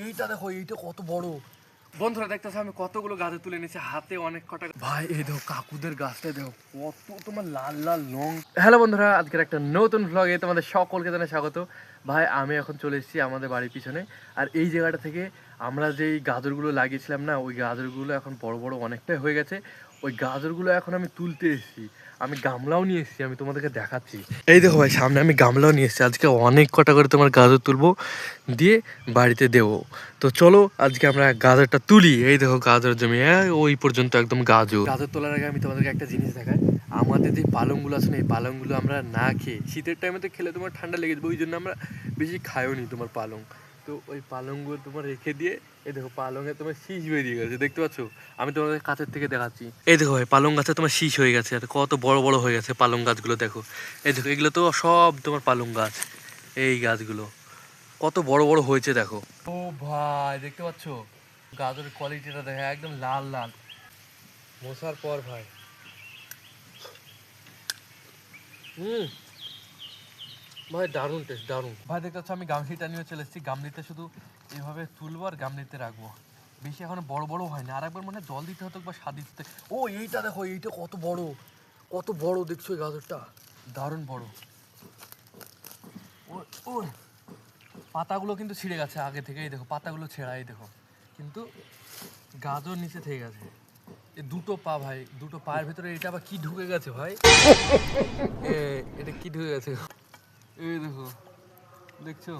এইটা দেখো, এইটা কত বড়। বন্ধুরা দেখতেছো আমি কতগুলো গাছে তুলে নিয়েছি, হাতে অনেক কটা। ভাই এই দেখো কাকুদের গাছটা দেখো কত তোমার লাল লাল লং। হ্যালো বন্ধুরা, আজকের একটা নতুন ভ্লগে তোমাদের সকলকে জানাই স্বাগত। ভাই আমি এখন চলে এসেছি আমাদের বাড়ির পিছনে, আর এই জায়গাটা থেকে আমরা যেই গাজরগুলো লাগিয়েছিলাম না, ওই গাজরগুলো এখন বড় বড় অনেকটাই হয়ে গেছে। ওই গাজরগুলো এখন আমি তুলতে এসেছি, আমি গামলাও নিয়ে এসেছি, আমি তোমাদেরকে দেখাচ্ছি। এই দেখো ভাই সামনে আমি গামলাও নিয়ে এসেছি, আজকে অনেক কটা করে তোমার গাজর তুলবো, দিয়ে বাড়িতে দেবো। তো চলো আজকে আমরা গাজরটা তুলি। এই দেখো গাজর জমি, ওই পর্যন্ত একদম গাজর। গাজর তোলার আগে আমি তোমাদেরকে একটা জিনিস দেখাই। আমাদের যে পালংগুলো আছে না, এই পালংগুলো আমরা না খেয়ে, শীতের টাইমে তো খেলে তোমার ঠান্ডা লেগে যাবে, ওই জন্য আমরা বেশি খাইও নি তোমার পালং। তো ওই পালংগুলো তোমার রেখে দিয়ে, এই দেখো পালংয়ে তোমার শীষ বেরিয়ে গেছে, দেখতে পাচ্ছ? আমি তোমাদের কাছের থেকে দেখাচ্ছি। এই দেখো ভাই পালং গাছে তোমার শীষ হয়ে গেছে, আর কত বড় বড় হয়ে গেছে পালং গাছগুলো। দেখো এই দেখো, এগুলো তো সব তোমার পালং গাছ। এই গাছগুলো কত বড় বড় হয়েছে দেখো। ও ভাই দেখতে পাচ্ছ গাজরের কোয়ালিটিটা দেখো, একদম লাল লাল মোছার পর ভাই। ভাই দারুণ টেস্ট, দারুণ। ভাই দেখতে পাচ্ছ আমি গামলিটা নিয়ে চলে এসেছি, গামলিতে শুধু এইভাবে তুলবো আর গামলিতে রাখবো, বেশি এখনো বড় বড় হয়নি। আর একবার মনে জল দিতে হতো বা সার দিতে। ও এইটা দেখো, এইটা কত বড়, কত বড় দেখছো এই গাজরটা, দারুণ বড়। ও ও পাতাগুলো কিন্তু ছিঁড়ে গেছে আগে থেকে, এই দেখো পাতাগুলো ছেঁড়া, এই দেখো, কিন্তু গাজর নিচে থেকে গেছে। এই দুটো পা ভাই, দুটো পায়ের ভিতরে এটা আবার কি ঢুকে গেছে ভাই, এটা কি ঢুকে গেছে, এই দেখো, দেখছো?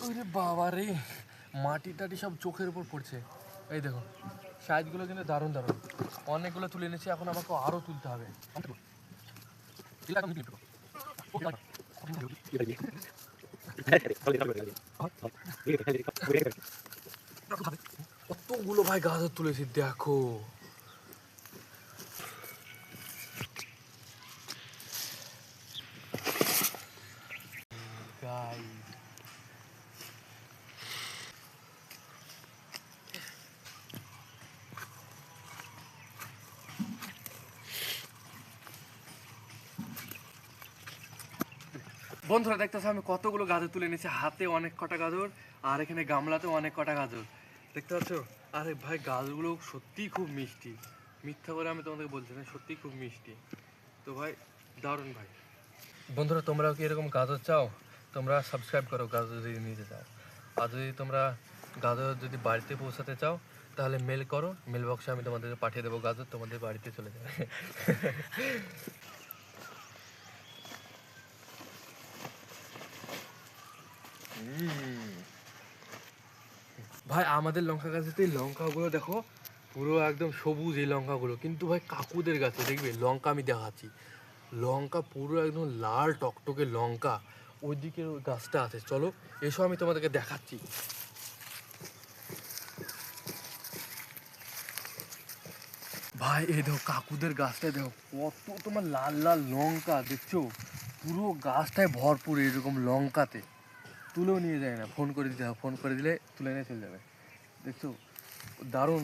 ওরে বাবা রে, মাটি টাটি সব চোখের উপর পড়ছে। এই দেখো সাইজগুলো কিন্তু দারুণ দারুণ, অনেকগুলো তুলে এনেছি, এখন আমাকে আরো তুলতে হবে। কতগুলো ভাই গাজর তুলেছি দেখো। বন্ধুরা দেখতেছো আমি কতগুলো গাজর তুলে নিয়েছি, হাতে অনেক কটা গাজর, আর এখানে গামলাতেও অনেক কটা গাজর, দেখতে পাচ্ছ? আরে ভাই গাজরগুলো সত্যিই খুব মিষ্টি, মিথ্যা করে আমি তোমাদেরকে বলছি না, সত্যিই খুব মিষ্টি। তো ভাই দারুণ ভাই। বন্ধুরা তোমরাও কি এরকম গাজর চাও? তোমরা সাবস্ক্রাইব করো গাজর যদি নিতে চাও। আর যদি তোমরা গাজর যদি বাড়িতে পৌঁছাতে চাও, তাহলে মেল করো, মেল বক্সে আমি তোমাদেরকে পাঠিয়ে দেবো গাজর, তোমাদের বাড়িতে চলে যাবে। ভাই আমাদের লঙ্কা গাছেতে লঙ্কাগুলো দেখো পুরো একদম সবুজ, এই লঙ্কাগুলো কিন্তু ভাই কাকুদের গাছে দেখবে লঙ্কা, আমি দেখাচ্ছি লঙ্কা পুরো একদম লাল টকটকে লঙ্কা, ওইদিকে ওই গাছটা আছে, চলো এসো আমি তোমাদেরকে দেখাচ্ছি। ভাই এই দেখো কাকুদের গাছটায় দেখো কত তোমার লাল লাল লঙ্কা, দেখছো? পুরো গাছটায় ভরপুর এরকম লঙ্কাতে, তুলেও নিয়ে যায় না, ফোন করে দিতে হবে, ফোন করে দিলে তুলে নিয়ে চলে যাবে, দেখছো? দারুণ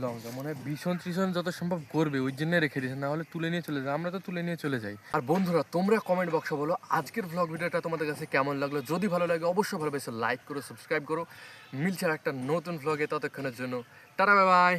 লঙ্কা, মনে হয় ভীষণ ত্রিষণ যত সম্ভব করবে, ওই জন্য রেখে দিয়েছে, না হলে তুলে নিয়ে চলে যায়, আমরা তো তুলে নিয়ে চলে যাই। আর বন্ধুরা তোমরা কমেন্ট বক্সে বলো আজকের ভ্লগ ভিডিওটা তোমাদের কাছে কেমন লাগলো, যদি ভালো লাগে অবশ্যই ভালোবেসে লাইক করো, সাবস্ক্রাইব করো। মিলছে একটা নতুন ভ্লগে, ততক্ষণের জন্য টাটা বাই বাই।